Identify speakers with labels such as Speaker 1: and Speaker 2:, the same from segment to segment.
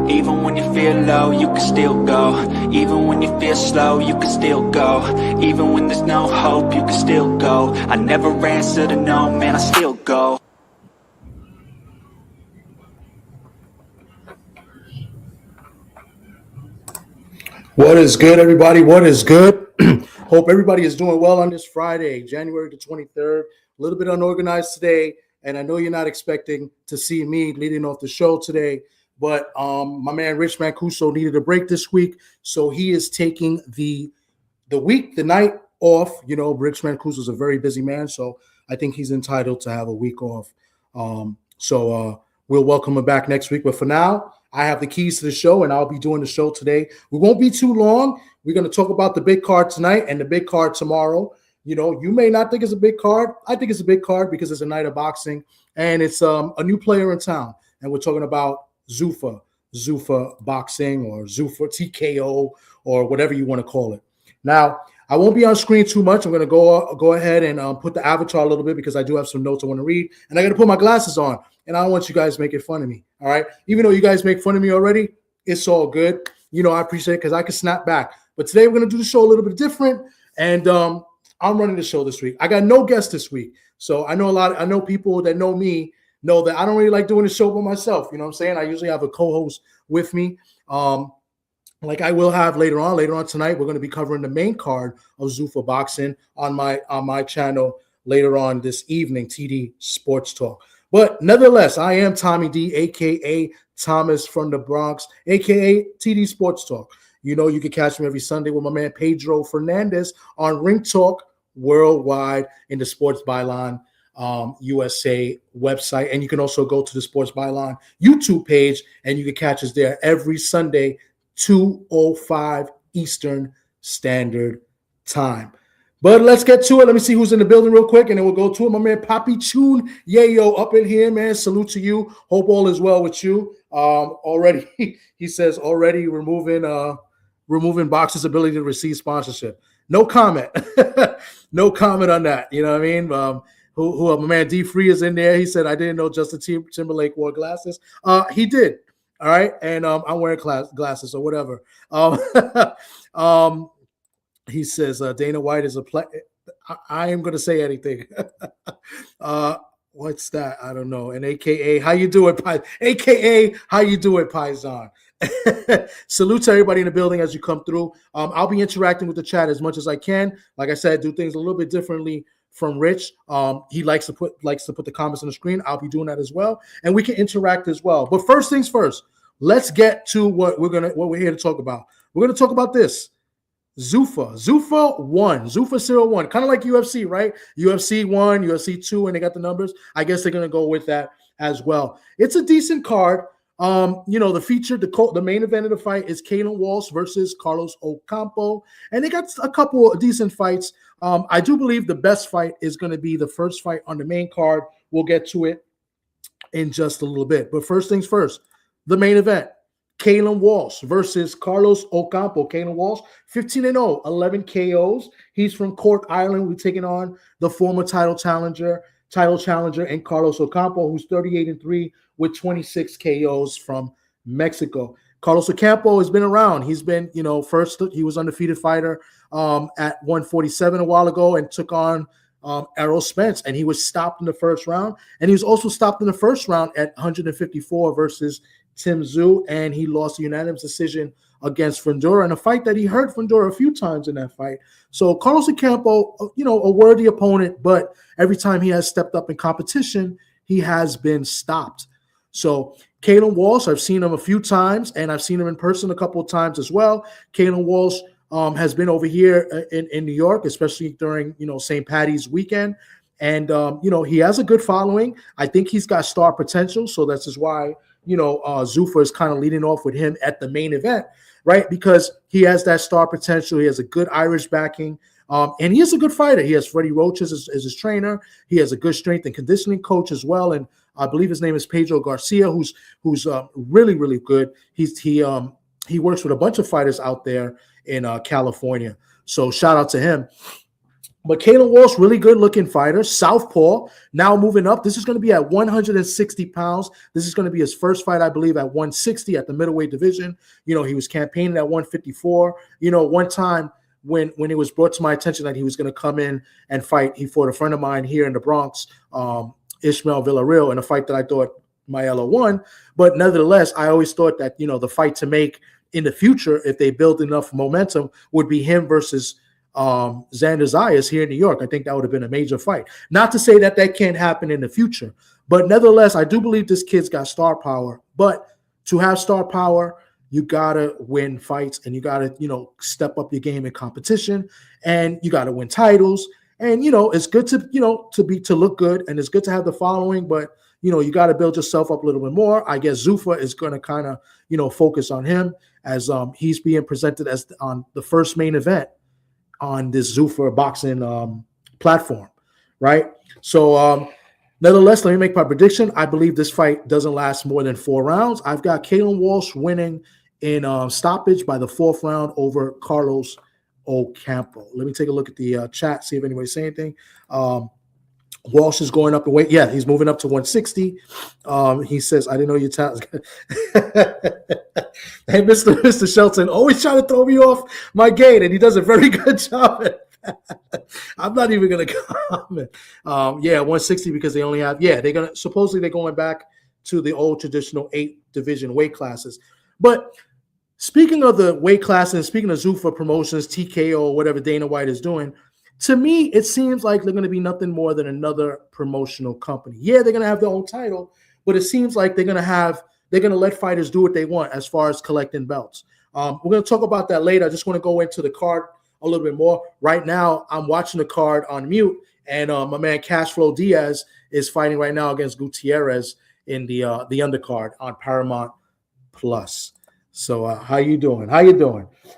Speaker 1: Even when you feel low, you can still go. Even when you feel slow, you can still go. Even when there's no hope, you can still go. I never answer to no, man, I still go.
Speaker 2: What is good, everybody? What is good? Hope everybody is doing well on this Friday, January the 23rd. A little bit unorganized today, and I know you're not expecting to see me leading off the show today, but my man Rich Mancuso needed a break this week, so he is taking the night off. You know, Rich Mancuso is a very busy man, so I think he's entitled to have a week off. So we'll welcome him back next week. But for now, I have the keys to the show, and I'll be doing the show today. We won't be too long. We're going to talk about the big card tonight and the big card tomorrow. You know, you may not think it's a big card. I think it's a big card because it's a night of boxing, and it's a new player in town. And we're talking about Zuffa Boxing, or Zuffa TKO, or whatever you want to call it. Now, I won't be on screen too much. I'm going to go ahead and put the avatar a little bit because I do have some notes I want to read, and I got to put my glasses on, and I don't want you guys making fun of me. All right, even though you guys make fun of me already, it's all good. You know, I appreciate it because I can snap back. But today we're going to do the show a little bit different, and I'm running the show this week. I got no guest this week, so I know people that know me know that I don't really like doing the show by myself. You know what I'm saying? I usually have a co-host with me. Like I will have later on tonight, we're going to be covering the main card of Zuffa Boxing on my channel later on this evening, TD Sports Talk. But nevertheless, I am Tommy D, a.k.a. Thomas from the Bronx, a.k.a. TD Sports Talk. You know, you can catch me every Sunday with my man Pedro Fernandez on Ring Talk Worldwide in the Sports Byline USA website. And you can also go to the Sports Byline YouTube page, and you can catch us there every Sunday, 2:05 Eastern Standard Time. But let's get to it. Let me see who's in the building real quick, and then we'll go to it. My man Papi Chun Yayo up in here, man. Salute to you. Hope all is well with you. Already, he says, already removing Box's ability to receive sponsorship. No comment. No comment on that. You know what I mean? My man D Free is in there. He said, I didn't know Justin Timberlake wore glasses. He did. All right, and I'm wearing glasses or whatever. He says Dana White is a play. I am going to say anything. What's that? I don't know. And AKA, how you doing, AKA, how you doing, Paisan? Salute to everybody in the building as you come through. I'll be interacting with the chat as much as I can. Like I said, do things a little bit differently from Rich. He likes to put the comments on the screen. I'll be doing that as well, and we can interact as well. But first things first, let's get to what we're here to talk about. We're going to talk about this. Zuffa 01, kind of like UFC, right? UFC 1, UFC 2, and they got the numbers. I guess they're going to go with that as well. It's a decent card. You know, the main event of the fight is Kalen Walsh versus Carlos Ocampo, and they got a couple of decent fights. I do believe the best fight is going to be the first fight on the main card. We'll get to it in just a little bit. But first things first, the main event. Kalen Walsh versus Carlos Ocampo. Kalen Walsh, 15-0, 11 KOs. He's from Cork Island. We're taking on the former title challenger, and Carlos Ocampo, who's 38-3 with 26 KOs from Mexico. Carlos Ocampo has been around. He's been, first he was undefeated fighter at 147 a while ago and took on Errol Spence, and he was stopped in the first round. And he was also stopped in the first round at 154 versus Tim Tszyu, and he lost a unanimous decision against Fundora in a fight that he hurt Fundora a few times in that fight. So Carlos Ocampo, a worthy opponent, but every time he has stepped up in competition, he has been stopped. So Kalen Walsh, I've seen him a few times, and I've seen him in person a couple of times as well. Kalen Walsh has been over here in New York, especially during, St. Patty's weekend. And, he has a good following. I think he's got star potential. So that's just why, Zuffa is kind of leading off with him at the main event, right? Because he has that star potential. He has a good Irish backing. And he is a good fighter. He has Freddie Roach as his trainer. He has a good strength and conditioning coach as well. And I believe his name is Pedro Garcia, who's really, really good. He works with a bunch of fighters out there in California. So shout out to him. But Kalen Walsh, really good looking fighter, southpaw, now moving up. This is going to be at 160 pounds. This is going to be his first fight, I believe, at 160 at the middleweight division. You know, he was campaigning at 154. You know, one time when it was brought to my attention that he was going to come in and fight, he fought a friend of mine here in the Bronx, Ishmael Villarreal, in a fight that I thought Maella won. But nevertheless, I always thought that, you know, the fight to make in the future, if they build enough momentum, would be him versus Xander Zayas here in New York. I think that would have been a major fight. Not to say that that can't happen in the future, but nevertheless, I do believe this kid's got star power. But to have star power, you gotta win fights, and you gotta, you know, step up your game in competition, and you gotta win titles. And you know, it's good to, you know, to look good, and it's good to have the following, but you know, you got to build yourself up a little bit more. I guess Zuffa is going to kind of, you know, focus on him as he's being presented as on the first main event on this Zuffa Boxing platform, right? So, nevertheless, let me make my prediction. I believe this fight doesn't last more than 4 rounds. I've got Kalen Walsh winning in stoppage by the 4th round over Carlos Ocampo. Let me take a look at the chat, see if anybody's saying anything. Walsh is going up in weight. Yeah, he's moving up to 160. He says, I didn't know your talent. Hey, Mr. Shelton, always trying to throw me off my gate, and he does a very good job at that. I'm not even going to comment. Yeah, 160 because they only have, supposedly they're going back to the old traditional 8 division weight classes. But speaking of the weight classes, speaking of Zuffa Promotions, TKO, whatever Dana White is doing, to me, it seems like they're going to be nothing more than another promotional company. Yeah, they're going to have their own title, but it seems like they're going to let fighters do what they want as far as collecting belts. We're going to talk about that later. I just want to go into the card a little bit more. Right now, I'm watching the card on mute, and my man Cashflow Diaz is fighting right now against Gutierrez in the undercard on Paramount Plus. So how you doing?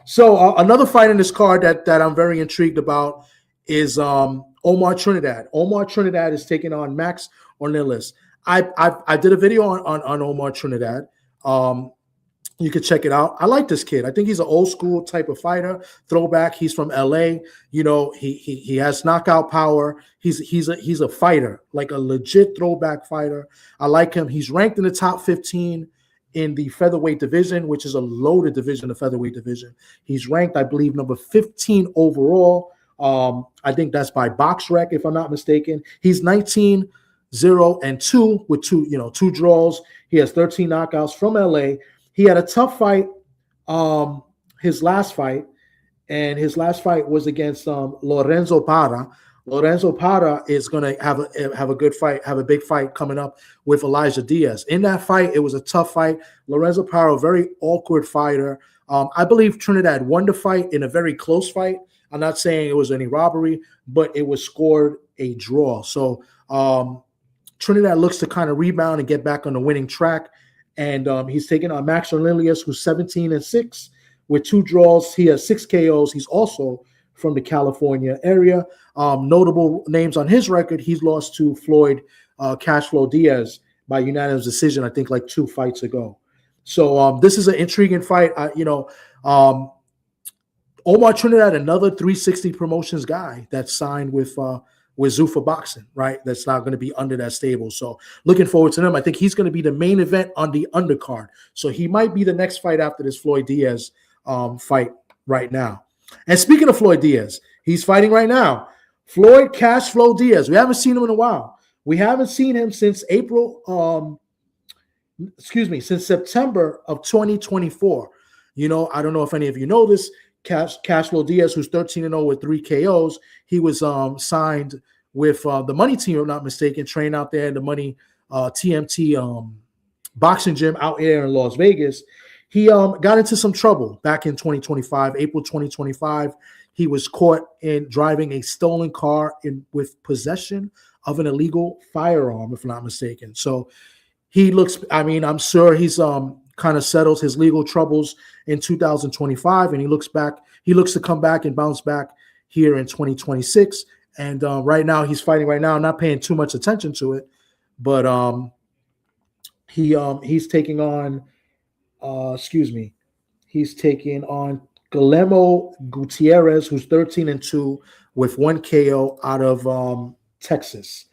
Speaker 2: So another fight in this card that I'm very intrigued about is Omar Trinidad. Omar Trinidad is taking on Max Ornelas. I did a video on Omar Trinidad. You can check it out. I like this kid. I think he's an old school type of fighter, throwback. He's from LA. You know, he has knockout power. He's a fighter, like a legit throwback fighter. I like him. He's ranked in the top 15 in the featherweight division, which is a loaded division, the featherweight division. He's ranked, I believe, number 15 overall. I think that's by BoxRec, if I'm not mistaken. He's 19-0-2 with 2 draws. He has 13 knockouts from LA. He had a tough fight, his last fight, and his last fight was against Lorenzo Parra. Lorenzo Parra is going to have a good fight, have a big fight coming up with Elijah Diaz. In that fight, it was a tough fight. Lorenzo Parra, a very awkward fighter. I believe Trinidad won the fight in a very close fight. I'm not saying it was any robbery, but it was scored a draw. So Trinidad looks to kind of rebound and get back on the winning track. And he's taking on Max Ornelas, who's 17-6 with 2 draws. He has 6 KOs. He's also from the California area. Notable names on his record, he's lost to Floyd Cashflow Diaz by unanimous decision, I think like 2 fights ago. So this is an intriguing fight. Omar Trinidad, another 360 Promotions guy that's signed with Zuffa Boxing, right? That's not going to be under that stable. So looking forward to them. I think he's going to be the main event on the undercard. So he might be the next fight after this Floyd Diaz fight right now. And speaking of Floyd Diaz, he's fighting right now. Floyd Cashflow Diaz. We haven't seen him in a while. We haven't seen him since since September of 2024. You know, I don't know if any of you know this. Cashflow Diaz, who's 13-0 with 3 KOs, he was signed with the Money Team, if I'm not mistaken, trained out there in the Money TMT boxing gym out here in Las Vegas. He got into some trouble back in 2025, April 2025. He was caught in driving a stolen car with possession of an illegal firearm, if I'm not mistaken. So he looks, I'm sure he's kind of settles his legal troubles in 2025, and he looks to come back and bounce back here in 2026. And right now he's fighting right now. I'm not paying too much attention to it, but he's taking on he's taking on Guillermo Gutierrez, who's 13-2 with 1 KO out of Texas.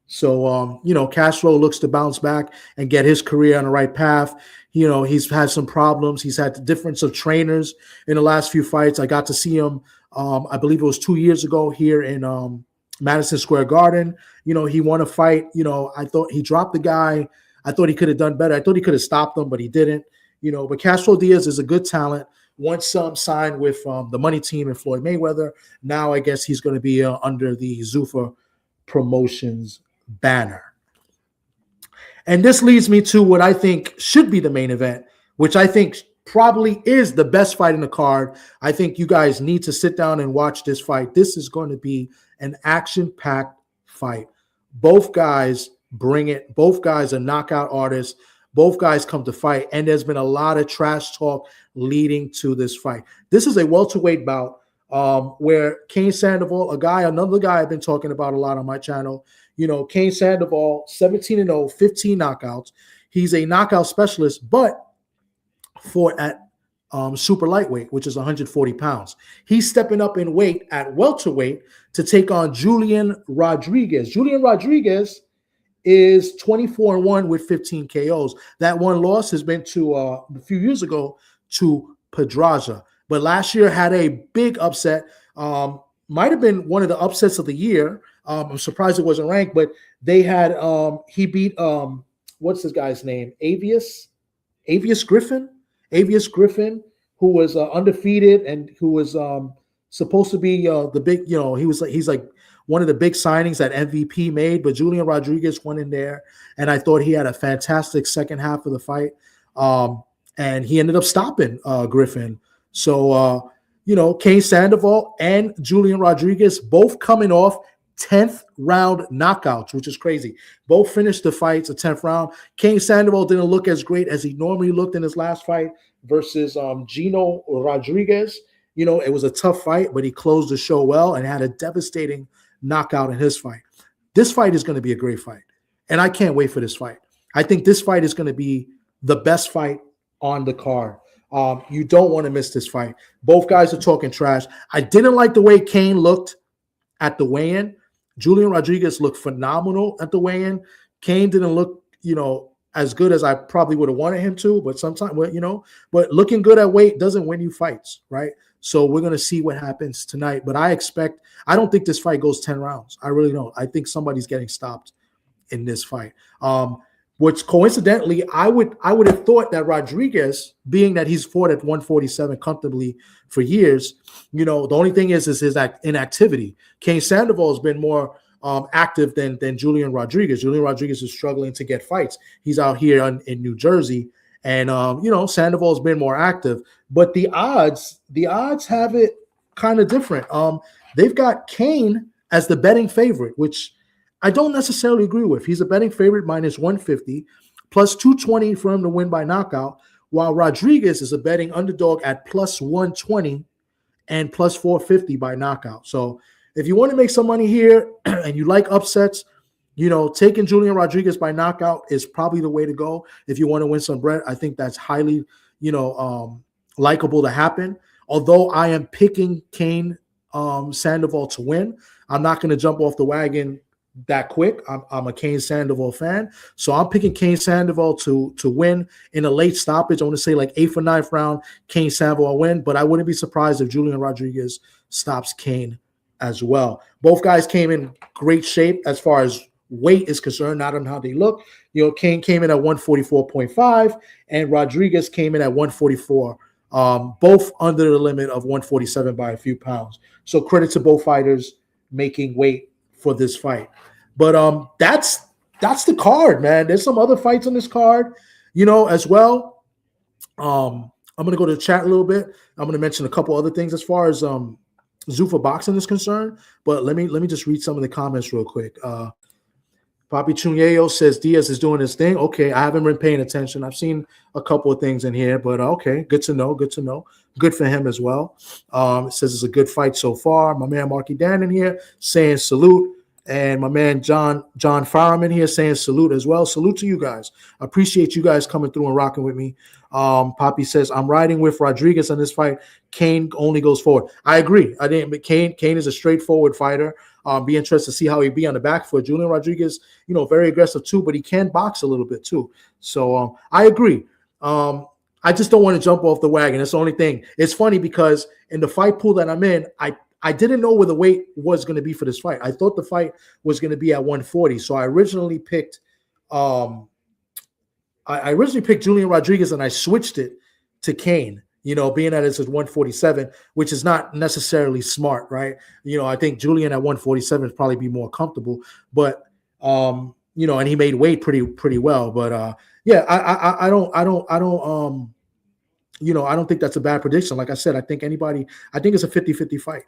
Speaker 2: So, Castro looks to bounce back and get his career on the right path. He's had some problems. He's had the difference of trainers in the last few fights. I got to see him, I believe it was 2 years ago here in Madison Square Garden. He won a fight. I thought he dropped the guy. I thought he could have done better. I thought he could have stopped him, but he didn't. But Castro Diaz is a good talent. Once signed with the money team and Floyd Mayweather, now I guess he's going to be under the Zuffa Promotions banner. And this leads me to what I think should be the main event, which I think probably is the best fight in the card. I think you guys need to sit down and watch this fight. This is going to be an action-packed fight. Both guys bring it. Both guys are knockout artists. Both guys come to fight, and there's been a lot of trash talk leading to this fight. This is a welterweight bout where Cain Sandoval, another guy I've been talking about a lot on my channel, Cain Sandoval, 17-0, 15 knockouts. He's a knockout specialist, but fought at super lightweight, which is 140 pounds. He's stepping up in weight at welterweight to take on Julian Rodriguez. Julian Rodriguez is 24-1 with 15 KOs. That one loss has been to a few years ago to Pedraza, but last year had a big upset. Might have been one of the upsets of the year. I'm surprised it wasn't ranked, but they had he beat what's this guy's name? Avius Griffin, who was undefeated and who was supposed to be the big, he's like one of the big signings that MVP made, but Julian Rodriguez went in there, and I thought he had a fantastic second half of the fight, and he ended up stopping Griffin. So, Cain Sandoval and Julian Rodriguez both coming off 10th round knockouts, which is crazy. Both finished the fights a 10th round. Cain Sandoval didn't look as great as he normally looked in his last fight versus Gino Rodriguez. It was a tough fight, but he closed the show well and had a devastating knockout in his fight. This fight is going to be a great fight, and I can't wait for this fight. I think this fight is going to be the best fight on the card. You don't want to miss this fight. Both guys are talking trash. I didn't like the way Cain looked at the weigh-in. Julian Rodriguez looked phenomenal at the weigh-in. Cain didn't look, as good as I probably would have wanted him to, but sometimes, but looking good at weight doesn't win you fights, right? So we're going to see what happens tonight. But I don't think this fight goes 10 rounds. I really don't. I think somebody's getting stopped in this fight. Which coincidentally, I would have thought that Rodriguez, being that he's fought at 147 comfortably for years, the only thing is his inactivity. Cain Sandoval has been more active than Julian Rodriguez. Julian Rodriguez is struggling to get fights. He's out here in New Jersey, and Sandoval's been more active. But the odds have it kind of different. They've got Cain as the betting favorite, which I don't necessarily agree with. He's a betting favorite minus 150, plus 220 for him to win by knockout, while Rodriguez is a betting underdog at plus 120 and plus 450 by knockout. So if you want to make some money here and you like upsets, taking Julian Rodriguez by knockout is probably the way to go. If you want to win some bread, I think that's highly, likable to happen. Although I am picking Cain Sandoval to win, I'm not going to jump off the wagon that quick. I'm a Cain Sandoval fan, so I'm picking Cain Sandoval to win in a late stoppage. I want to say like 8th or 9th round, Cain Sandoval win, but I wouldn't be surprised if Julian Rodriguez stops Cain as well. Both guys came in great shape as far as weight is concerned, not on how they look. Cain came in at 144.5 and Rodriguez came in at 144, both under the limit of 147 by a few pounds. So credit to both fighters making weight for this fight. But that's the card, man. There's some other fights on this card, as well. I'm gonna go to the chat a little bit. I'm gonna mention a couple other things as far as Zuffa Boxing is concerned. But let me just read some of the comments real quick. Papi Chunyeo says Diaz is doing his thing. Okay, I haven't been paying attention. I've seen a couple of things in here, but okay, good to know. Good for him as well. It says it's a good fight so far. My man Marky Dan in here saying salute. And my man John Farham in here saying salute as well. Salute to you guys. I appreciate you guys coming through and rocking with me. Poppy says, I'm riding with Rodriguez on this fight. Kane only goes forward. I agree. I didn't. But Kane is a straightforward fighter. Be interested to see how he be on the back foot. Julian Rodriguez, very aggressive too, but he can box a little bit too. So I agree. I just don't want to jump off the wagon. That's the only thing. It's funny because in the fight pool that I'm in, I didn't know where the weight was going to be for this fight. I thought the fight was going to be at 140. So I originally picked Julian Rodriguez and I switched it to Kane, being that it's at 147, which is not necessarily smart, right? I think Julian at 147 would probably be more comfortable, but and he made weight pretty well. But yeah, I don't think that's a bad prediction. Like I said, I think it's a 50-50 fight.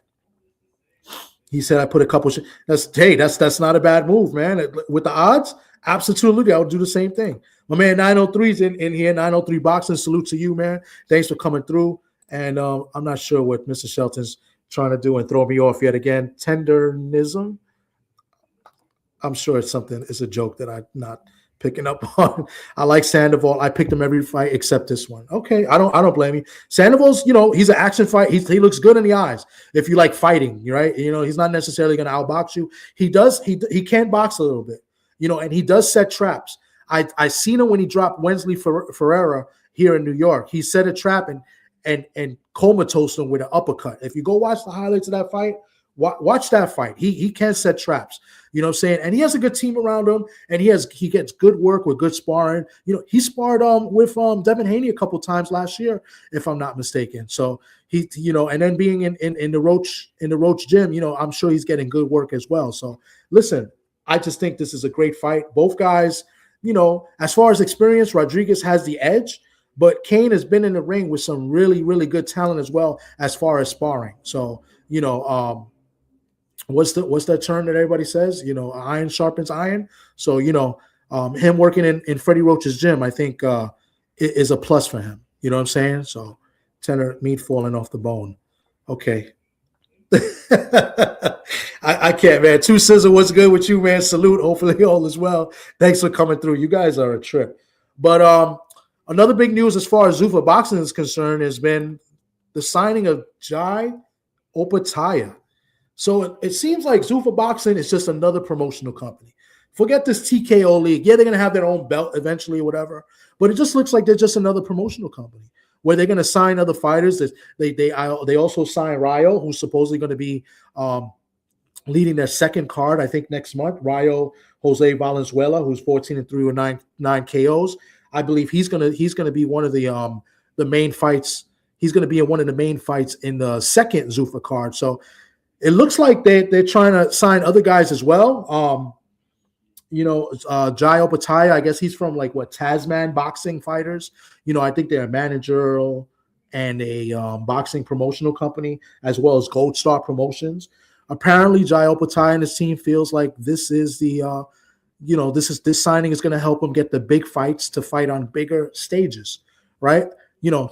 Speaker 2: He said I put a couple. That's not a bad move, man. With the odds, absolutely, I would do the same thing. My man 903's in here. 903 Boxing. Salute to you, man. Thanks for coming through. And I'm not sure what Mr. Shelton's trying to do and throw me off yet again. Tendernism. I'm sure it's a joke that I'm not picking up on. I like Sandoval. I picked him every fight except this one. Okay, I don't blame you. Sandoval's, he's an action fight. He looks good in the eyes if you like fighting, right? He's not necessarily going to outbox you. He can box a little bit, and he does set traps. I seen him when he dropped Wesley Ferreira here in New York. He set a trap and comatose him with an uppercut. If you go watch the highlights of that fight, watch that fight. He can set traps. You know what I'm saying? And he has a good team around him, and he gets good work with good sparring. He sparred with Devin Haney a couple times last year, if I'm not mistaken. So he, and then being in the Roach gym, I'm sure he's getting good work as well. So listen, I just think this is a great fight. Both guys, as far as experience, Rodriguez has the edge, but Kane has been in the ring with some really, really good talent as well as far as sparring. So, what's that term that everybody says? Iron sharpens iron. So, him working in Freddie Roach's gym, I think is a plus for him. You know what I'm saying? So, tender meat falling off the bone. Okay. I can't, man. Two Scissor, what's good with you, man? Salute. Hopefully all is well. Thanks for coming through. You guys are a trip. But another big news as far as Zuffa Boxing is concerned has been the signing of Jai Opataya. So it seems like Zuffa Boxing is just another promotional company. Forget this TKO league. Yeah, they're going to have their own belt eventually or whatever. But it just looks like they're just another promotional company where they're going to sign other fighters. They also sign Rayo, who's supposedly going to be leading their second card, I think, next month. Rayo Jose Valenzuela, who's 14-3 with nine KOs. I believe he's gonna be one of the main fights. He's going to be in one of the main fights in the second Zuffa card. So it looks like they're trying to sign other guys as well. Jai Opataya, I guess he's from Tasman Boxing Fighters. I think they're a manager and a boxing promotional company, as well as Gold Star Promotions. Apparently, Jai Opataya and his team feels like this is this signing is going to help him get the big fights to fight on bigger stages, right?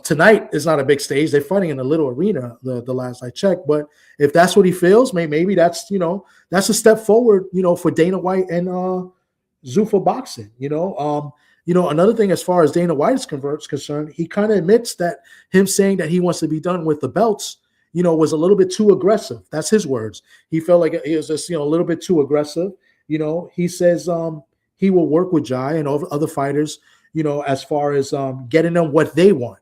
Speaker 2: Tonight is not a big stage. They're fighting in a little arena, the last I checked. But if that's what he feels, maybe that's a step forward, for Dana White and Zuffa Boxing. Another thing as far as Dana White is concerned, he kind of admits that him saying that he wants to be done with the belts, was a little bit too aggressive. That's his words. He felt like it was just a little bit too aggressive. He says he will work with Jai and other fighters, as far as getting them what they want.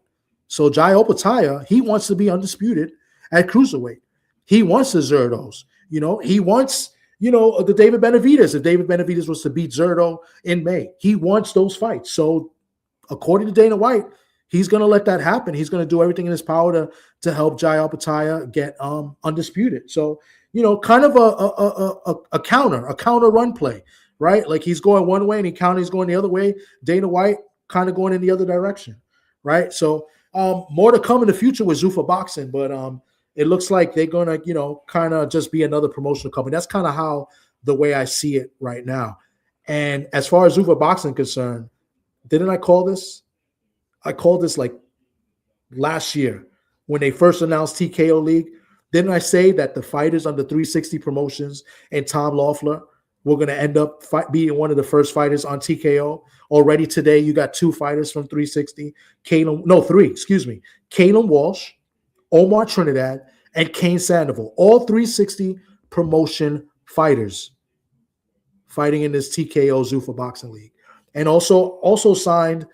Speaker 2: So Jai Opataya, he wants to be undisputed at cruiserweight. He wants the Zerdos. He wants, the David Benavidez. If David Benavidez was to beat Zerdo in May, he wants those fights. So according to Dana White, he's going to let that happen. He's going to do everything in his power to help Jai Opataya get undisputed. So, kind of a counter run play. Right? Like he's going one way and he's going the other way. Dana White kind of going in the other direction. Right? So more to come in the future with Zuffa Boxing, but it looks like they're going to, kind of just be another promotional company. That's kind of how the way I see it right now. And as far as Zuffa Boxing concerned, didn't I call this? I called this like last year when they first announced TKO League. Didn't I say that the fighters under 360 Promotions and Tom Loeffler we're going to end up being one of the first fighters on TKO. Already today, you got 2 fighters from 360. 3, excuse me. Kalen Walsh, Omar Trinidad, and Kane Sandoval. All 360 promotion fighters fighting in this TKO Zuffa Boxing League. And also signed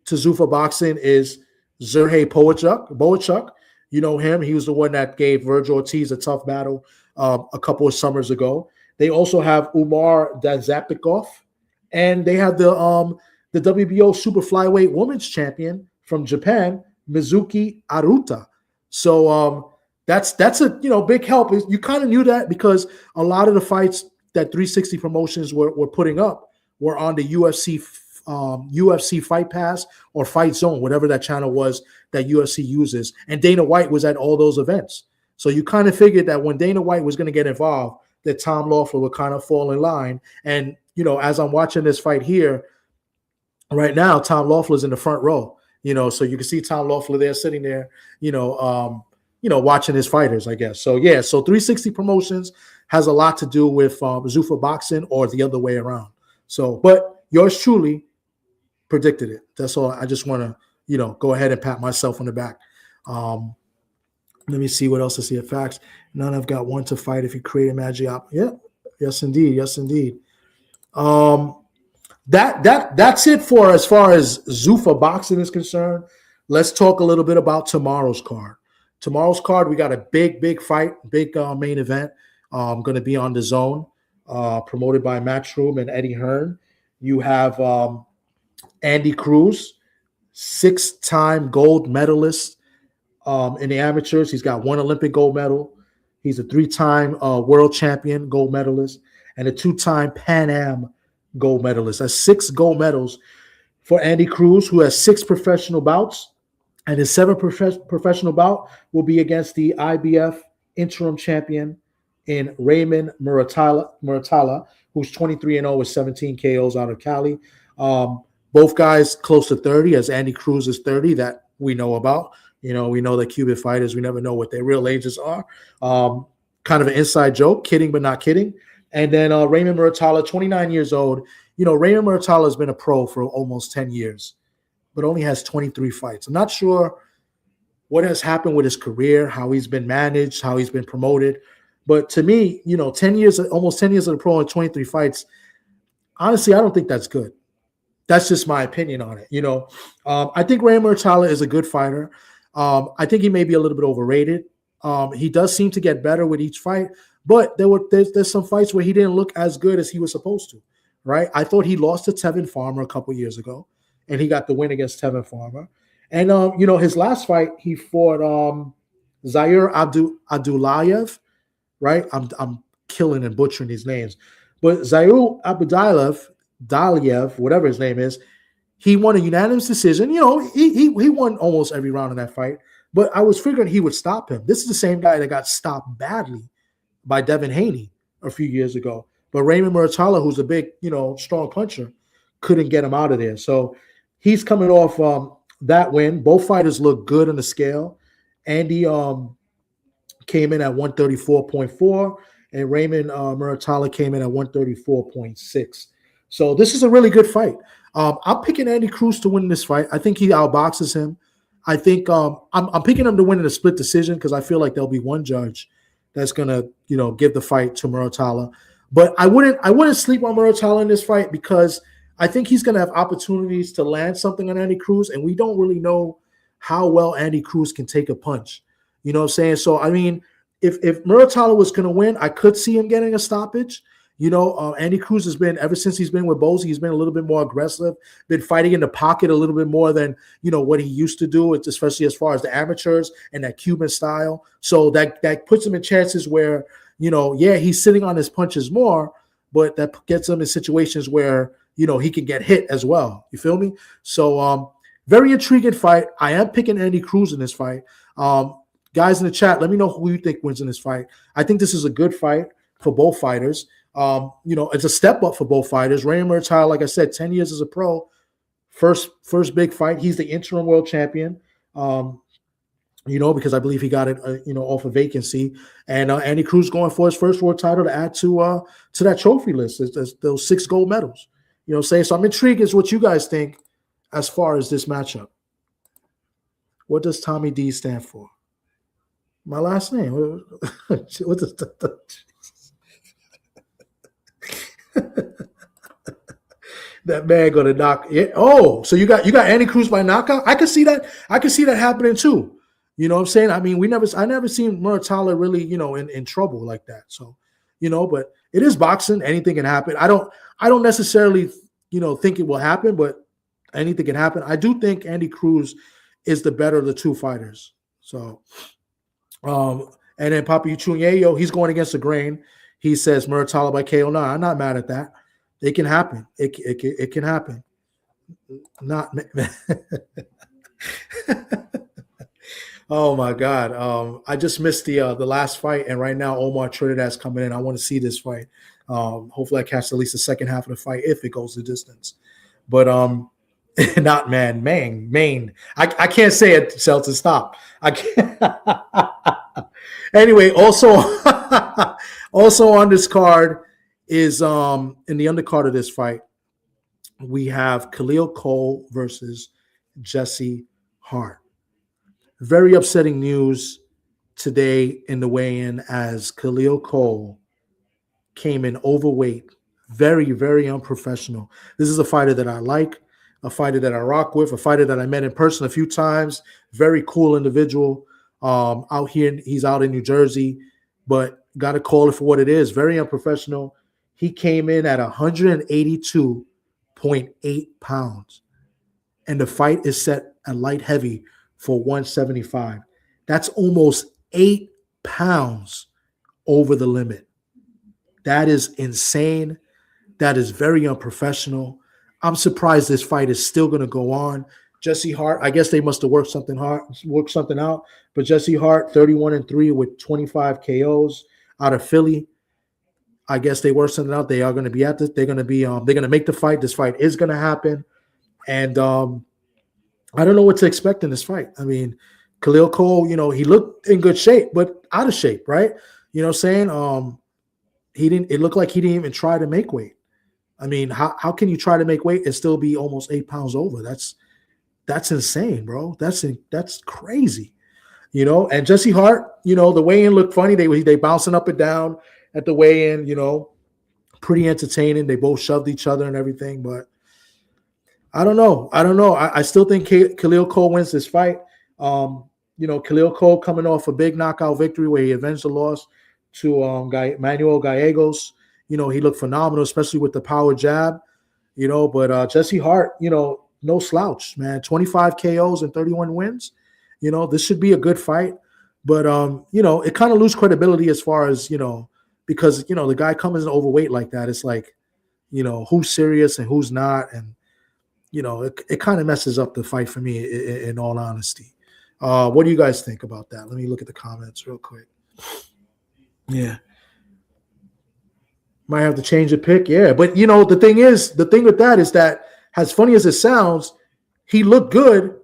Speaker 2: to Zuffa Boxing is Zerhei Boachuk. You know him. He was the one that gave Virgil Ortiz a tough battle a couple of summers ago. They also have Umar Dazapikov, and they have the WBO super flyweight women's champion from Japan, Mizuki Aruta. So that's a big help. You kind of knew that because a lot of the fights that 360 promotions were putting up were on the UFC Fight Pass or Fight Zone, whatever that channel was that UFC uses. And Dana White was at all those events. So you kind of figured that when Dana White was going to get involved, that Tom Loeffler would kind of fall in line. And, as I'm watching this fight here right now, Tom Loeffler's in the front row, so you can see Tom Loeffler there sitting there, watching his fighters, I guess. So, yeah, so 360 Promotions has a lot to do with Zuffa Boxing or the other way around. So, but yours truly predicted it. That's all. I just want to, go ahead and pat myself on the back. Let me see what else I see at Facts. None have got one to fight if you create a magic op. Yeah. Yes, indeed. Yes, indeed. That's it for as far as Zuffa Boxing is concerned. Let's talk a little bit about tomorrow's card. Tomorrow's card, we got a big fight, big main event. Going to be on the Zone, promoted by Matchroom and Eddie Hearn. You have Andy Cruz, 6-time gold medalist in the amateurs. He's got 1 Olympic gold medal. He's a 3-time world champion gold medalist and a 2-time Pan Am gold medalist. That's 6 gold medals for Andy Cruz, who has 6 professional bouts. And his 7th professional bout will be against the IBF interim champion in Raymond Muratalla, who's 23-0 with 17 KOs out of Cali. Both guys close to 30, as Andy Cruz is 30, that we know about. We know that Cuban fighters, we never know what their real ages are. Kind of an inside joke, kidding but not kidding. And then Raymond Muratalla, 29 years old. Raymond Muratalla has been a pro for almost 10 years, but only has 23 fights. I'm not sure what has happened with his career, how he's been managed, how he's been promoted. But to me, 10 years, almost 10 years of the pro and 23 fights, honestly, I don't think that's good. That's just my opinion on it. I think Raymond Muratalla is a good fighter. I think he may be a little bit overrated. He does seem to get better with each fight, but there's some fights where he didn't look as good as he was supposed to, right? I thought he lost to Tevin Farmer a couple years ago, and he got the win against Tevin Farmer. And, his last fight, he fought Zaire Abdullayev, right? I'm killing and butchering these names. But Zaire Abdullayev, whatever his name is, he won a unanimous decision. He won almost every round in that fight. But I was figuring he would stop him. This is the same guy that got stopped badly by Devin Haney a few years ago. But Raymond Muratalla, who's a big, strong puncher, couldn't get him out of there. So he's coming off that win. Both fighters look good on the scale. Andy came in at 134.4, and Raymond Muratalla came in at 134.6. So this is a really good fight. I'm picking Andy Cruz to win this fight. I think he outboxes him. I think I'm picking him to win in a split decision because I feel like there'll be one judge that's gonna, give the fight to Muratalla. But I wouldn't sleep on Muratalla in this fight because I think he's gonna have opportunities to land something on Andy Cruz, and we don't really know how well Andy Cruz can take a punch. You know what I'm saying? So I mean, if Muratalla was gonna win, I could see him getting a stoppage. Andy Cruz has been, ever since he's been with Bozy, he's been a little bit more aggressive, been fighting in the pocket a little bit more than, what he used to do, especially as far as the amateurs and that Cuban style. So that puts him in chances where, he's sitting on his punches more, but that gets him in situations where, he can get hit as well. You feel me? So very intriguing fight. I am picking Andy Cruz in this fight. Guys in the chat, let me know who you think wins in this fight. I think this is a good fight for both fighters. It's a step up for both fighters. Raymond Muratalla, like I said, 10 years as a pro, first big fight. He's the interim world champion. because I believe he got it, off a vacancy. And Andy Cruz going for his first world title to add to that trophy list. It's those 6 gold medals. You know what I'm saying? So I'm intrigued as what you guys think as far as this matchup. What does Tommy D stand for? My last name. What does that man gonna knock it? Oh, so you got Andy Cruz by knockout? I can see that. I can see that happening too. You know what I'm saying? I mean, I never seen Muratalla really, in trouble like that. So, but it is boxing. Anything can happen. I don't necessarily, think it will happen, but anything can happen. I do think Andy Cruz is the better of the 2 fighters. So, and then Papi Chunyeyo, he's going against the grain. He says Muratalla by KO. No, I'm not mad at that. It can happen. It can happen. Not. Oh my God! I just missed the last fight, and right now Omar Trinidad's coming in. I want to see this fight. Hopefully, I catch at least the second half of the fight if it goes the distance. But not Maine. I can't say it, Shelton. Stop. I can't. Anyway, also on this card is in the undercard of this fight, we have Khalil Cole versus Jesse Hart. Very upsetting news today in the weigh-in as Khalil Cole came in overweight. Very, very unprofessional. This is a fighter that I like, a fighter that I rock with, a fighter that I met in person a few times. Very cool individual. Out here, he's out in New Jersey, but got to call it for what it is. Very unprofessional. He came in at 182.8 pounds, and the fight is set at light heavy for 175. That's almost 8 pounds over the limit. That is insane. That is very unprofessional. I'm surprised this fight is still going to go on. Jesse Hart, I guess they must have worked something out. But Jesse Hart, 31-3 with 25 KOs out of Philly. I guess they worked something out. They are going to be at this. They're going to make the fight. This fight is going to happen. And I don't know what to expect in this fight. I mean, Khalil Cole, he looked in good shape, but out of shape, right? You know what I'm saying? It looked like he didn't even try to make weight. I mean, how can you try to make weight and still be almost 8 pounds over? That's insane, bro. That's crazy. And Jesse Hart, the weigh-in looked funny. They bouncing up and down at the weigh-in, pretty entertaining. They both shoved each other and everything, but I don't know. I still think Khalil Cole wins this fight. Khalil Cole coming off a big knockout victory where he avenged the loss to Manuel Gallegos. He looked phenomenal, especially with the power jab. But Jesse Hart, no slouch, man. 25 KOs and 31 wins. This should be a good fight. But it kind of loses credibility as far as, because the guy comes in overweight like that. It's like, who's serious and who's not, and it kind of messes up the fight for me, in all honesty. What do you guys think about that? Let me look at the comments real quick. Yeah. Might have to change the pick. Yeah. But, the thing with that is that, as funny as it sounds, he looked good,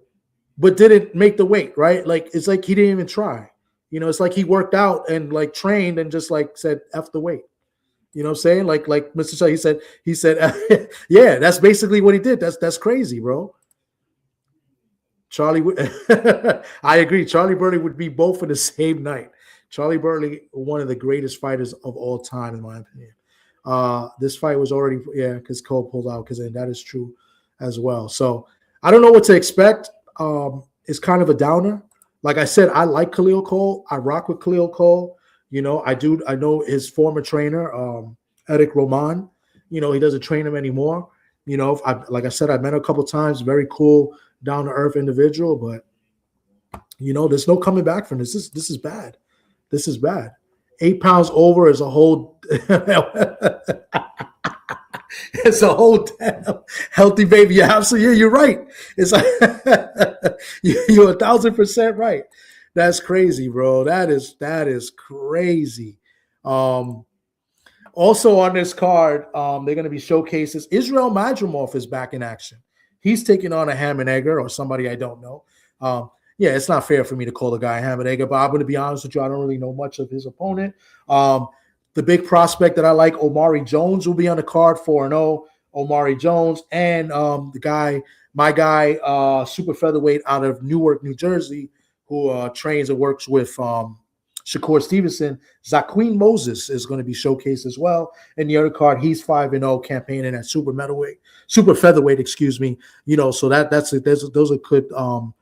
Speaker 2: but didn't make the weight, right? Like, it's like he didn't even try. It's like he worked out and, like, trained and just, like, said, F the weight. You know what I'm saying? Like Mr. Shaw, he said, yeah, that's basically what he did. That's crazy, bro. Charlie, I agree. Charlie Burley would be both for the same night. Charlie Burley, one of the greatest fighters of all time, in my opinion. This fight was already, because Cole pulled out, because that is true as well. So I don't know what to expect. It's kind of a downer. Like I said, I like Khalil Cole. I rock with Khalil Cole. I know his former trainer, Eric Roman. He doesn't train him anymore. Like I said, I met him a couple times. Very cool, down to earth individual. But there's no coming back from this. This is bad. This is bad. 8 pounds over is a whole. It's a whole damn healthy baby. You're right. It's like you're 1,000% right. That's crazy, bro. That is crazy. Also on this card, they're going to be showcases. Israel Madrimov is back in action. He's taking on a Hammer Egger or somebody I don't know. yeah, it's not fair for me to call the guy a ham and egg, but I'm going to be honest with you, I don't really know much of his opponent. The big prospect that I like, Omari Jones, will be on the card 4-0. Omari Jones and my guy, super featherweight out of Newark, New Jersey, who trains and works with Shakur Stevenson. Zaquin Moses is going to be showcased as well. And the other card, he's 5-0, campaigning at super featherweight, excuse me. So those are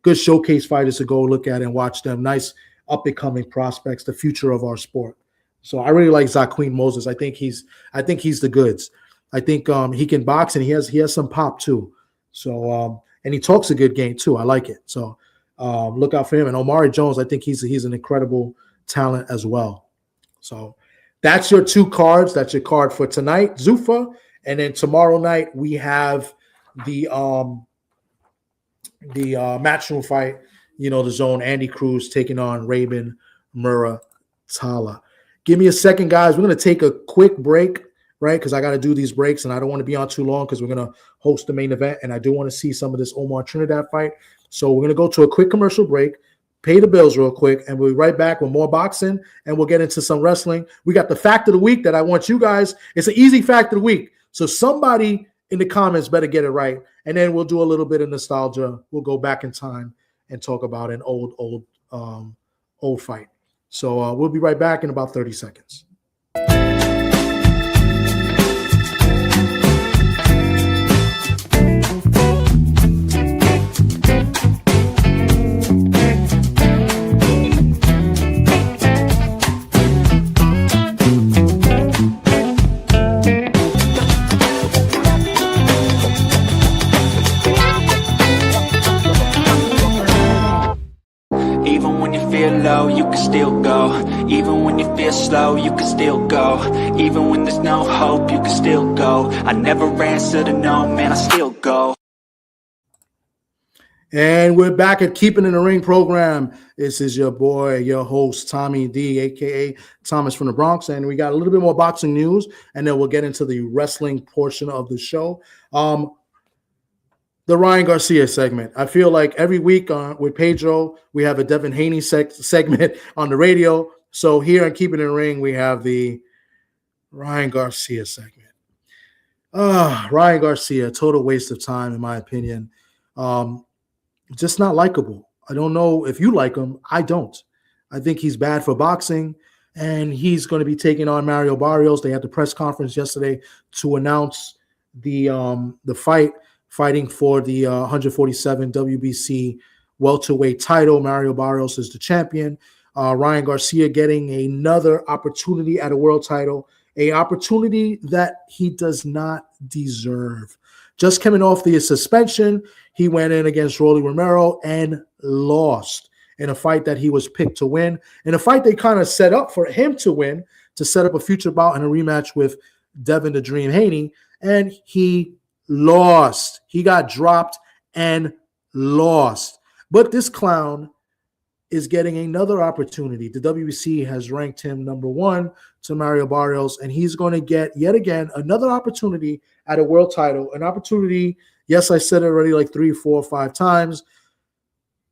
Speaker 2: good showcase fighters to go look at and watch them. Nice up and coming prospects, the future of our sport. So I really like Zaquin Moses. I think he's the goods. I think he can box and he has some pop too. So and he talks a good game too. I like it. So look out for him. And Omari Jones, I think he's an incredible talent as well. So that's your two cards. That's your card for tonight, Zuffa. And then tomorrow night we have the matchroom fight. The zone. Andy Cruz taking on Raymond Muratalla. Give me a second, guys. We're going to take a quick break, right? Because I got to do these breaks, and I don't want to be on too long because we're going to host the main event, and I do want to see some of this Omar Trinidad fight. So we're going to go to a quick commercial break, pay the bills real quick, and we'll be right back with more boxing, and we'll get into some wrestling. We got the fact of the week that I want you guys. It's an easy fact of the week. So somebody in the comments better get it right, and then we'll do a little bit of nostalgia. We'll go back in time and talk about an old fight. So we'll be right back in about 30 seconds.
Speaker 1: Low, you can still go. Even when you feel slow, you can still go. Even when there's no hope, you can still go. I never answer to no, man, I still go.
Speaker 2: And we're back at Keeping in the Ring program. This is your boy, your host, Tommy D, a.k.a. Thomas from the Bronx. And we got a little bit more boxing news, and then we'll get into the wrestling portion of the show. The Ryan Garcia segment. I feel like every week with Pedro, we have a Devin Haney segment on the radio. So here on Keeping in the Ring, we have the Ryan Garcia segment. Ryan Garcia, total waste of time, in my opinion. Just not likable. I don't know if you like him. I don't. I think he's bad for boxing, and he's going to be taking on Mario Barrios. They had the press conference yesterday to announce the fighting for the 147 WBC welterweight title. Mario Barrios is the champion. Ryan Garcia getting another opportunity at a world title, an opportunity that he does not deserve. Just coming off the suspension, he went in against Rolly Romero and lost in a fight that he was picked to win, in a fight they kind of set up for him to win, to set up a future bout and a rematch with Devin the Dream Haney, and he lost. He got dropped and lost. But this clown is getting another opportunity. The WBC has ranked him number one to Mario Barrios, and he's going to get yet again another opportunity at a world title. An opportunity, yes, I said it already like 3, 4, 5 times,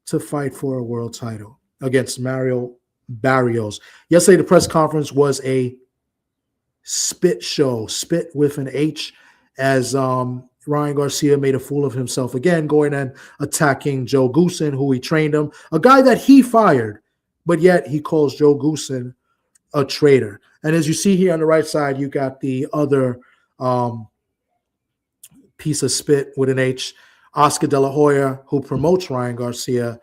Speaker 2: to fight for a world title against Mario Barrios. Yesterday, the press conference was a spit show, spit with an H, as Ryan Garcia made a fool of himself again, going and attacking Joe Goosen, who he trained him, a guy that he fired, but yet he calls Joe Goosen a traitor. And as you see here on the right side, you got the other piece of spit with an H, Oscar De La Hoya, who promotes Ryan Garcia,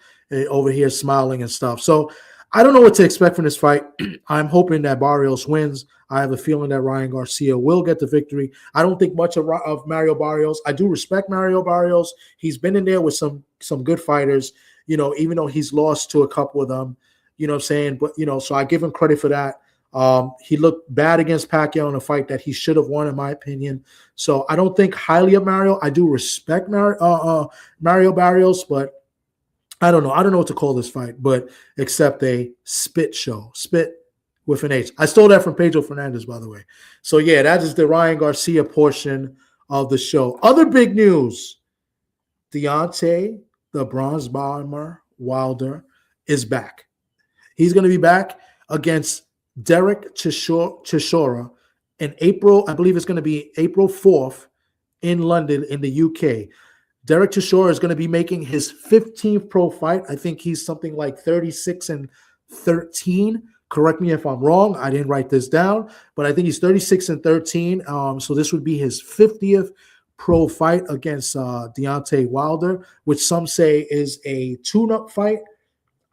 Speaker 2: over here smiling and stuff. So I don't know what to expect from this fight. I'm hoping that Barrios wins. I have a feeling that Ryan Garcia will get the victory. I don't think much of Mario Barrios. I do respect Mario Barrios. He's been in there with some good fighters, even though he's lost to a couple of them, you know what I'm saying? But, so I give him credit for that. He looked bad against Pacquiao in a fight that he should have won, in my opinion. So I don't think highly of Mario. I do respect Mario Barrios, but I don't know. I don't know what to call this fight, but except a spit show. Spit with an H. I stole that from Pedro Fernandez, by the way. So, yeah, that is the Ryan Garcia portion of the show. Other big news. Deontay, the Bronze Bomber Wilder is back. He's going to be back against Derek Chisora in April. I believe it's going to be April 4th in London in the UK. Derek Chisora is going to be making his 15th pro fight. I think he's something like 36-13. Correct me if I'm wrong. I didn't write this down, but I think he's 36-13. So this would be his 50th pro fight against Deontay Wilder, which some say is a tune-up fight.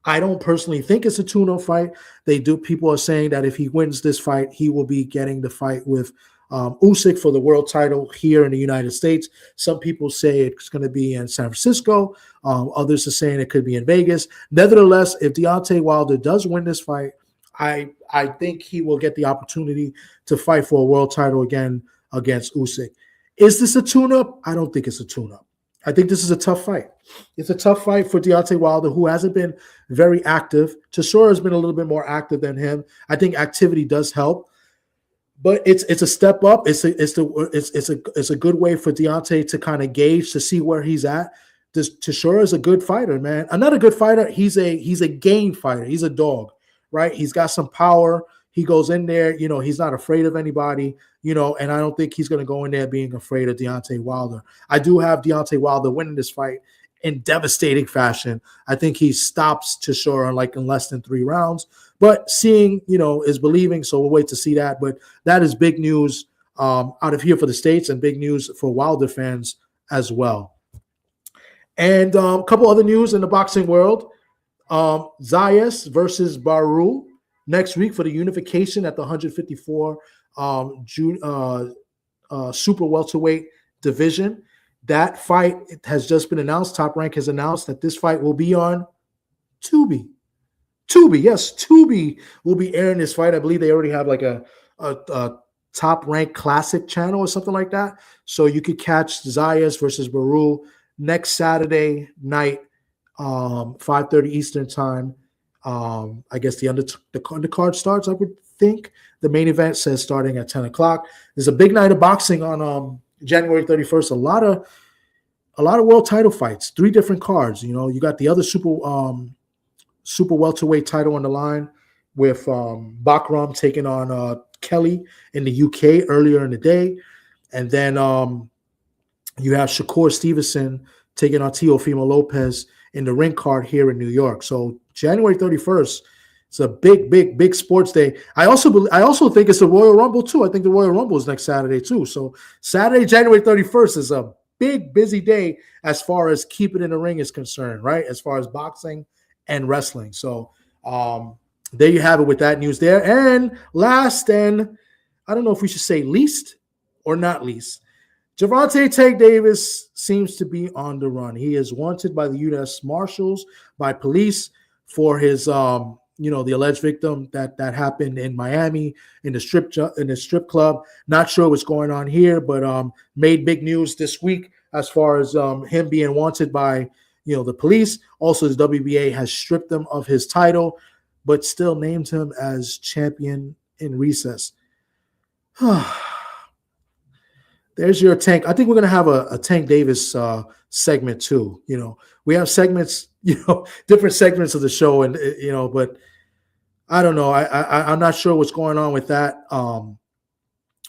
Speaker 2: I don't personally think it's a tune-up fight. People are saying that if he wins this fight, he will be getting the fight with Usyk for the world title here in the United States. Some people say it's going to be in San Francisco. Others are saying it could be in Vegas. Nevertheless, if Deontay Wilder does win this fight, I think he will get the opportunity to fight for a world title again against Usyk. Is this a tune-up? I don't think it's a tune-up. I think this is a tough fight. It's a tough fight for Deontay Wilder, who hasn't been very active. Chisora has been a little bit more active than him. I think activity does help, but it's a step up. It's a good way for Deontay to kind of gauge to see where he's at. Chisora is a good fighter, man. Not a good fighter. He's a game fighter. He's a dog, right? He's got some power. He goes in there, he's not afraid of anybody, and I don't think he's going to go in there being afraid of Deontay Wilder. I do have Deontay Wilder winning this fight in devastating fashion. I think he stops Chisora in less than 3 rounds. But seeing, is believing, so we'll wait to see that. But that is big news out of here for the States and big news for Wilder fans as well. And a couple other news in the boxing world. Zayas versus Baru next week for the unification at the 154 super welterweight division. That fight has just been announced. Top Rank has announced that this fight will be on Tubi. Yes, Tubi will be airing this fight. I believe they already have a Top Rank Classic channel or something like that. So you could catch Zayas versus Baru next Saturday night, 5:30 Eastern time. I guess the undercard starts, I would think. The main event says starting at 10 o'clock. There's a big night of boxing on January 31st. A lot of world title fights, 3 different cards. You got the other super welterweight title on the line with Bakram taking on Kelly in the UK earlier in the day. And then you have Shakur Stevenson taking on Teofimo Lopez in the ring card here in New York. So January 31st, it's a big sports day. I also think it's the Royal Rumble too. I think the Royal Rumble is next Saturday too. So Saturday, January 31st is a big, busy day as far as keeping in the ring is concerned, right? As far as boxing and wrestling. So there you have it with that news there. And last, and I don't know if we should say least or not least, Gervonta Tank Davis seems to be on the run. He is wanted by the U.S. Marshals, by police for his, the alleged victim that happened in Miami in the strip club. Not sure what's going on here, but made big news this week as far as him being wanted by, the police. Also, the WBA has stripped him of his title, but still named him as champion in recess. There's your Tank. I think we're going to have a Tank Davis segment too. We have segments, different segments of the show, and but I don't know. I'm not sure what's going on with that.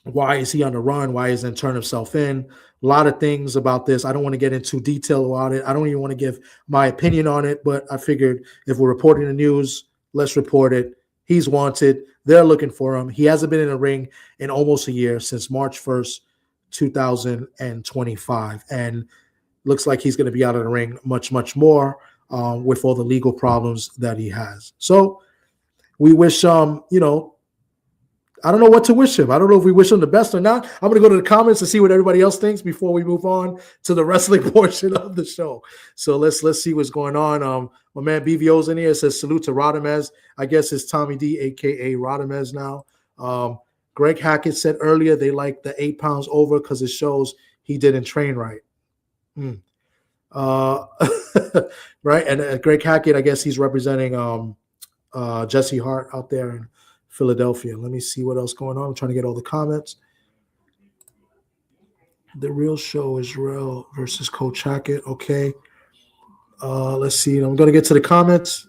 Speaker 2: Why is he on the run? Why isn't he turn himself in? A lot of things about this. I don't want to get into detail about it. I don't even want to give my opinion on it, but I figured if we're reporting the news, let's report it. He's wanted. They're looking for him. He hasn't been in a ring in almost a year, since March 1st, 2025. And looks like he's going to be out of the ring much, much more with all the legal problems that he has. So we wish, I don't know what to wish him. I don't know if we wish him the best or not. I'm going to go to the comments and see what everybody else thinks before we move on to the wrestling portion of the show. So let's see what's going on. My man BVO's in here. It says salute to Radamez. I guess it's Tommy D, a.k.a. Radamez now. Greg Hackett said earlier they like the 8 pounds over because it shows he didn't train right. Right. And Greg Hackett, I guess he's representing Jesse Hart out there in Philadelphia. Let me see what else going on. I'm trying to get all the comments. The real show is real versus Coach Hackett. Okay. Let's see. I'm going to get to the comments.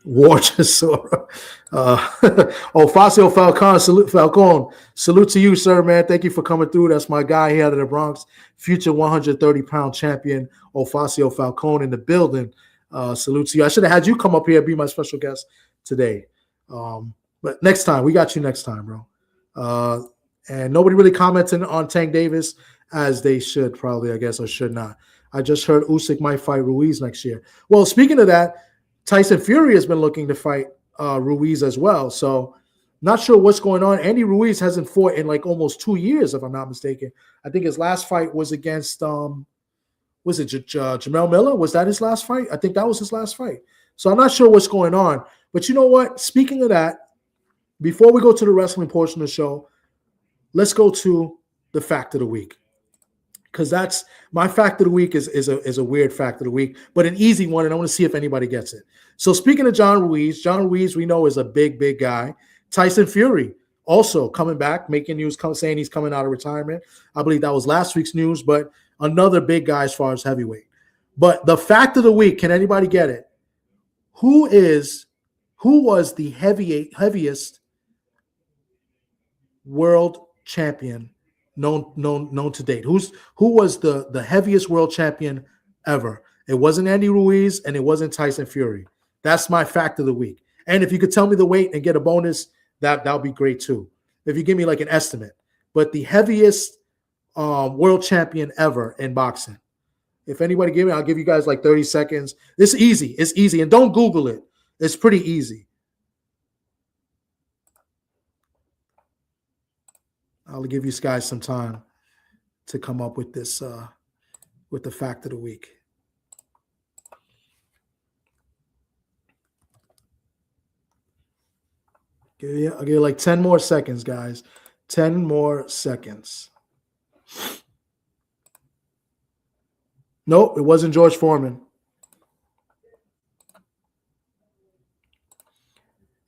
Speaker 2: Warchesora. Facio Falcon. Salute to you, sir, man. Thank you for coming through. That's my guy here out of the Bronx. Future 130-pound champion, Facio Falcon in the building. Salute to you. I should have had you come up here and be my special guest today. But next time, we got you next time, bro. And nobody really commented on Tank Davis as they should probably, I guess, or should not. I just heard Usyk might fight Ruiz next year. Well, speaking of that, Tyson Fury has been looking to fight Ruiz as well. So not sure what's going on. Andy Ruiz hasn't fought in like almost 2 years, if I'm not mistaken. I think his last fight was against, was it Jamel Miller? Was that his last fight? I think that was his last fight. So I'm not sure what's going on. But you know what? Speaking of that, before we go to the wrestling portion of the show, let's go to the fact of the week. Because that's my fact of the week is a weird fact of the week, but an easy one, and I want to see if anybody gets it. So speaking of John Ruiz we know is a big guy. Tyson Fury also coming back, making news, saying he's coming out of retirement. I believe that was last week's news, but another big guy as far as heavyweight. But the fact of the week, can anybody get it? Who was the heaviest world champion known to date? Who was the heaviest world champion ever? It wasn't Andy Ruiz and it wasn't Tyson Fury. That's my fact of the week. And if you could tell me the weight and get a bonus, that would be great too. If you give me like an estimate. But the heaviest world champion ever in boxing. If anybody give me, I'll give you guys like 30 seconds. It's easy. It's easy. And don't Google it. It's pretty easy. I'll give you guys some time to come up with this, with the fact of the week. I'll give you like 10 more seconds, guys. 10 more seconds. Nope, it wasn't George Foreman.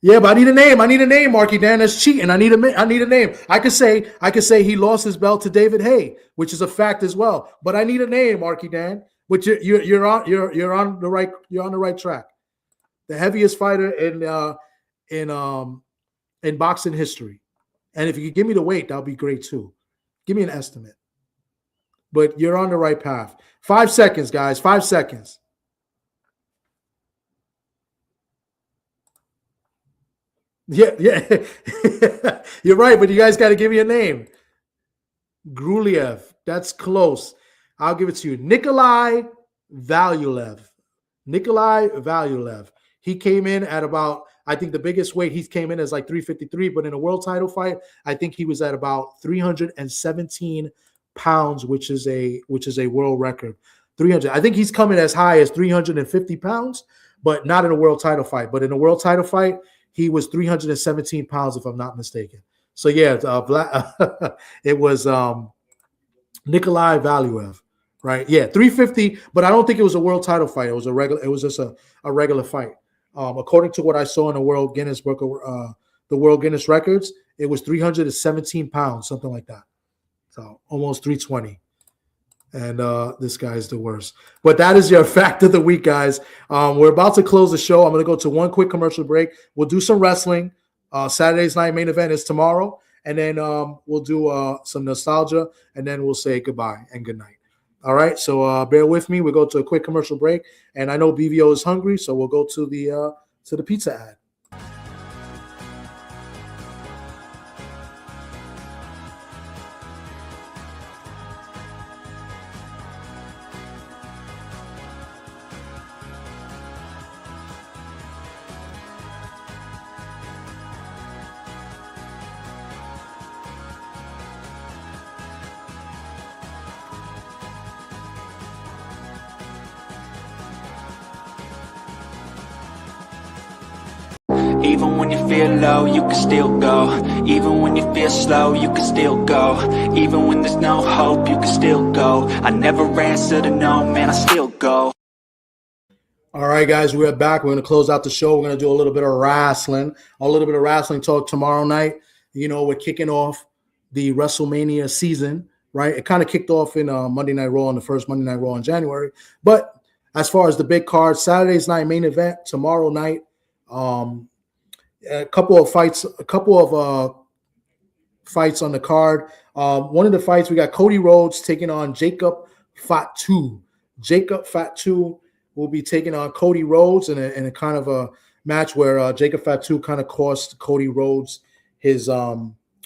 Speaker 2: Yeah, but I need a name. Marky Dan. That's cheating. I need a name. I could say he lost his belt to David Haye, which is a fact as well. But I need a name, Marky Dan. Which you're on the right track. The heaviest fighter in boxing history. And if you could give me the weight, that'll be great too. Give me an estimate. But you're on the right path. 5 seconds, guys. 5 seconds. Yeah. You're right, but you guys got to give me a name. Gruliev. That's close. I'll give it to you. Nikolai Valulev. He came in at about, I think the biggest weight he came in as like 353, but in a world title fight, I think he was at about 317 pounds, which is a world record. 300. I think he's coming as high as 350 pounds, but not in a world title fight. But in a world title fight, he was 317 pounds, if I'm not mistaken. So yeah, it was Nikolai Valuev, right? Yeah, 350, but I don't think it was a world title fight. It was just a regular fight. According to what I saw in the World Guinness Book, the World Guinness Records, it was 317 pounds, something like that. So almost 320. And this guy is the worst. But that is your fact of the week, guys. We're about to close the show. I'm going to go to one quick commercial break. We'll do some wrestling. Saturday's night main event is tomorrow. And then we'll do some nostalgia. And then we'll say goodbye and good night. All right. So bear with me. We'll go to a quick commercial break. And I know BVO is hungry. So we'll go to the pizza ad.
Speaker 1: Even when you feel low, you can still go. Even when you feel slow, you can still go. Even when there's no hope, you can still go. I never answer to no, man, I still go. All right, guys, we're back. We're going to close out the show. We're going to do a little bit of wrestling talk tomorrow night. You know, we're kicking off the WrestleMania season, right? It kind of kicked off in Monday Night Raw, on the first Monday Night Raw in January. But
Speaker 2: as far as the big card, Saturday's night main event tomorrow night. Um, a couple of fights on the card. One of the fights we got Cody Rhodes taking on Jacob Fatu. Jacob Fatu will be taking on Cody Rhodes in a kind of a match where Jacob Fatu kind of cost Cody Rhodes his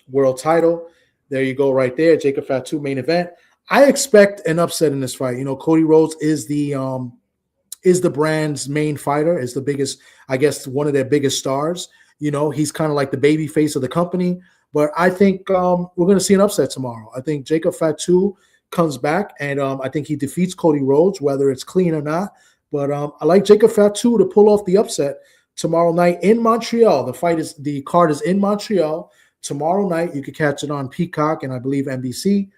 Speaker 2: world title. There you go, right there. Jacob Fatu main event. I expect an upset in this fight. You know, Cody Rhodes is the brand's main fighter, is the biggest, I guess, one of their biggest stars. You know, he's kind of like the baby face of the company. But I think we're going to see an upset tomorrow. I think Jacob Fatu comes back, and I think he defeats Cody Rhodes, whether it's clean or not. But I like Jacob Fatu to pull off the upset tomorrow night in Montreal. The card is in Montreal tomorrow night. You can catch it on Peacock and I believe NBC.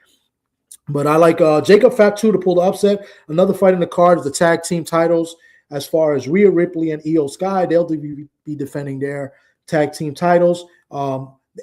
Speaker 2: But I like Jacob Fatu to pull the upset. Another fight in the card is the tag team titles. As far as Rhea Ripley and Io Sky, they'll be defending their tag team titles.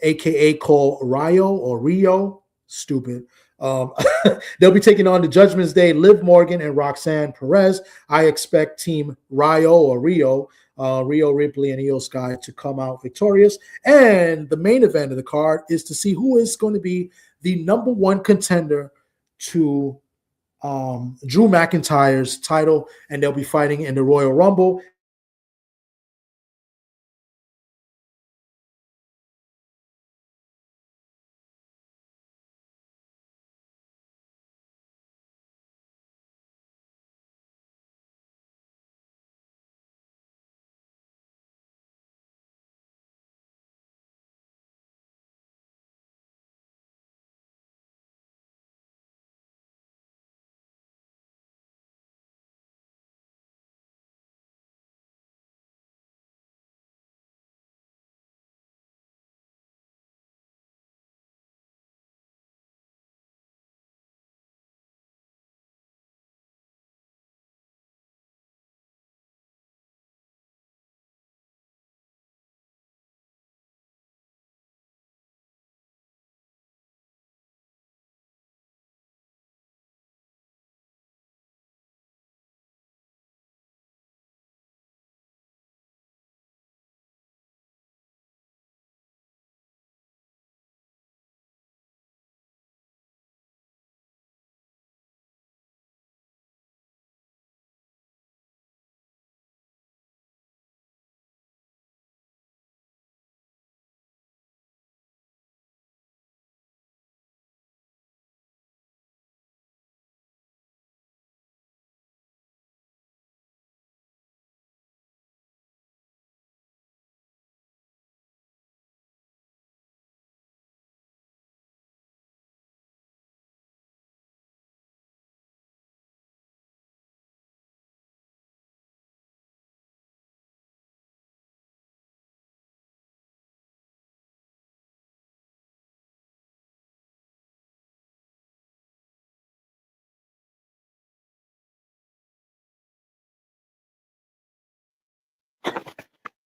Speaker 2: AKA called Rio. Stupid. They'll be taking on the Judgment's Day, Liv Morgan and Roxanne Perez. I expect Team Rio, Rhea Ripley and Io Sky to come out victorious. And the main event of the card is to see who is going to be the number one contender to Drew McIntyre's title, and they'll be fighting in the Royal Rumble.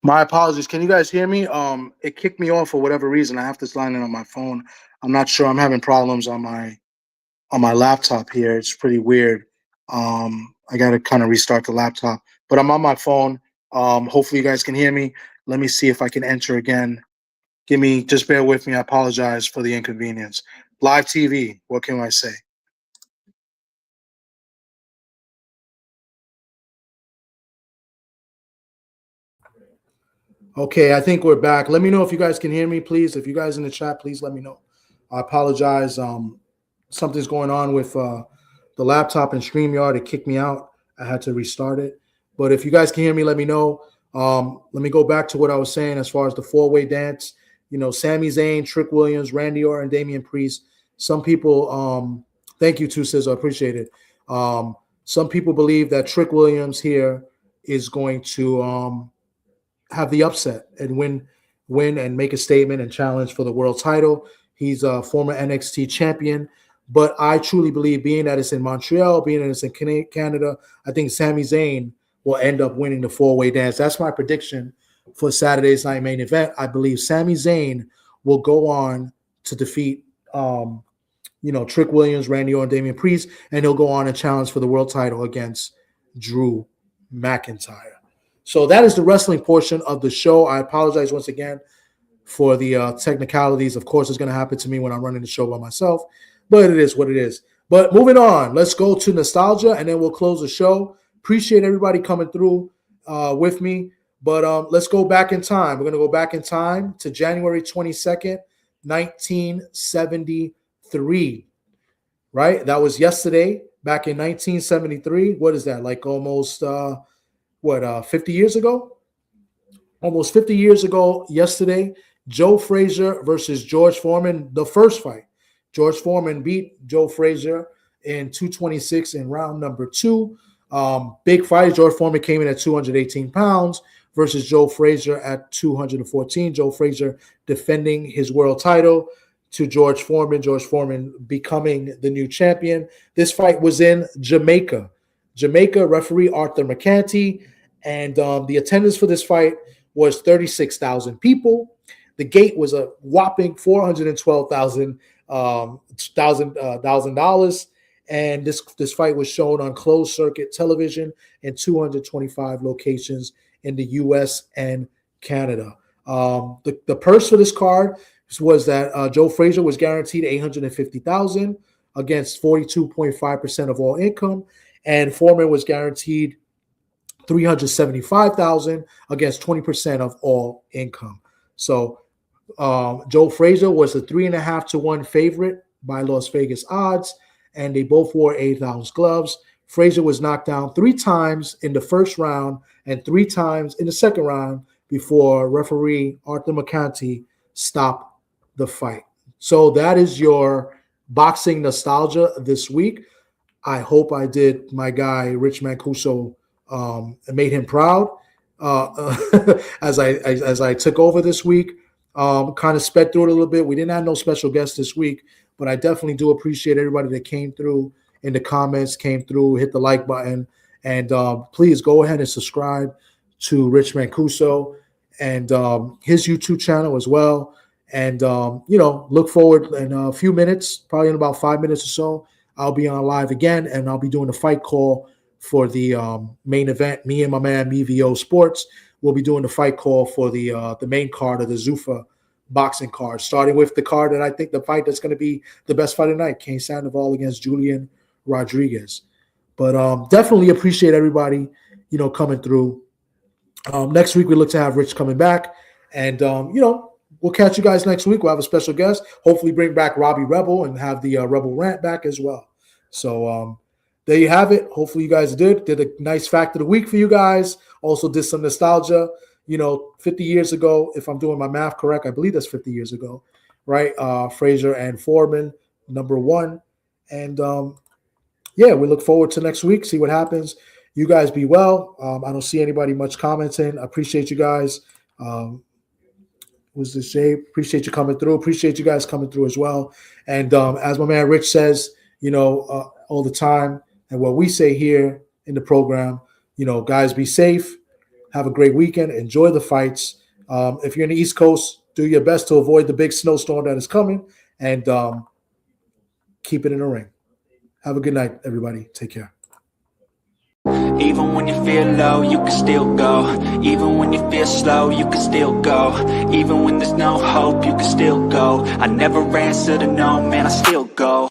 Speaker 2: My apologies. Can you guys hear me? It kicked me off for whatever reason. I have this line in on my phone. I'm not sure. I'm having problems on my laptop here. It's pretty weird. I got to kind of restart the laptop, but I'm on my phone. Hopefully you guys can hear me. Let me see if I can enter again. Just bear with me. I apologize for the inconvenience. Live TV. What can I say? Okay, I think we're back. Let me know if you guys can hear me, please. If you guys in the chat, please let me know. I apologize. Something's going on with the laptop and StreamYard. It kicked me out. I had to restart it. But if you guys can hear me, let me know. Let me go back to what I was saying as far as the four-way dance. You know, Sami Zayn, Trick Williams, Randy Orton, Damian Priest. Some people, thank you, Two Sis, I appreciate it. Some people believe that Trick Williams here is going to have the upset and win and make a statement and challenge for the world title. He's a former NXT champion, but I truly believe, being that it's in Montreal, being that it's in Canada, I think Sami Zayn will end up winning the four-way dance. That's my prediction for Saturday's night main event. I believe Sami Zayn will go on to defeat Trick Williams, Randy Orton, Damian Priest, and he'll go on and challenge for the world title against Drew McIntyre. So that is the wrestling portion of the show. I apologize once again for the technicalities. Of course, it's going to happen to me when I'm running the show by myself, but it is what it is. But moving on, let's go to nostalgia, and then we'll close the show. Appreciate everybody coming through with me. But let's go back in time. We're going to go back in time to January 22nd, 1973, right? That was yesterday, back in 1973. What is that, like almost, 50 years ago? Almost 50 years ago yesterday, Joe Frazier versus George Foreman, the first fight. George Foreman beat Joe Frazier in 226 in round number 2. Big fight. George Foreman came in at 218 pounds versus Joe Frazier at 214. Joe Frazier defending his world title to George Foreman. George Foreman becoming the new champion. This fight was in Jamaica. Referee Arthur McCanty. And the attendance for this fight was 36,000 people. The gate was a whopping $412,000. And this fight was shown on closed circuit television in 225 locations in the U.S. and Canada. The purse for this card was that Joe Frazier was guaranteed $850,000 against 42.5% of all income, and Foreman was guaranteed $375,000 against 20% of all income. So Joe Frazier was a 3.5 to 1 favorite by Las Vegas odds, and they both wore 8-ounce gloves. Frazier was knocked down 3 times in the first round and 3 times in the second round before referee Arthur McCanty stopped the fight. So that is your boxing nostalgia this week. I hope I did my guy Rich Mancuso and made him proud as I took over this week. Kind of sped through it a little bit. We didn't have no special guests this week, but I definitely do appreciate everybody that came through in the comments, came through, hit the like button, and please go ahead and subscribe to Rich Mancuso and his YouTube channel as well. And look forward in a few minutes, probably in about 5 minutes or so, I'll be on live again, and I'll be doing a fight call for the main event. Me and my man MVO Sports will be doing the fight call for the main card of the Zuffa Boxing card, starting with the card that I think the fight that's going to be the best fight of the night, Cain Sandoval against Julian Rodriguez. But definitely appreciate everybody, coming through. Next week we look to have Rich coming back, and we'll catch you guys next week. We'll have a special guest. Hopefully bring back Robbie Rebel and have the Rebel Rant back as well. So there you have it. Hopefully you guys did a nice fact of the week for you guys. Also did some nostalgia. 50 years ago, if I'm doing my math correct, I believe that's 50 years ago, right? Frazier and Foreman, number 1. And we look forward to next week, see what happens. You guys be well. I don't see anybody much commenting. I appreciate you guys. Was this Jay? Appreciate you coming through. Appreciate you guys coming through as well. And as my man Rich says, all the time, and what we say here in the program, guys, be safe. Have a great weekend. Enjoy the fights. If you're in the East Coast, do your best to avoid the big snowstorm that is coming, and keep it in the ring. Have a good night, everybody. Take care.
Speaker 1: Even when you feel low, you can still go. Even when you feel slow, you can still go. Even when there's no hope, you can still go. I never answer to no, man, I still go.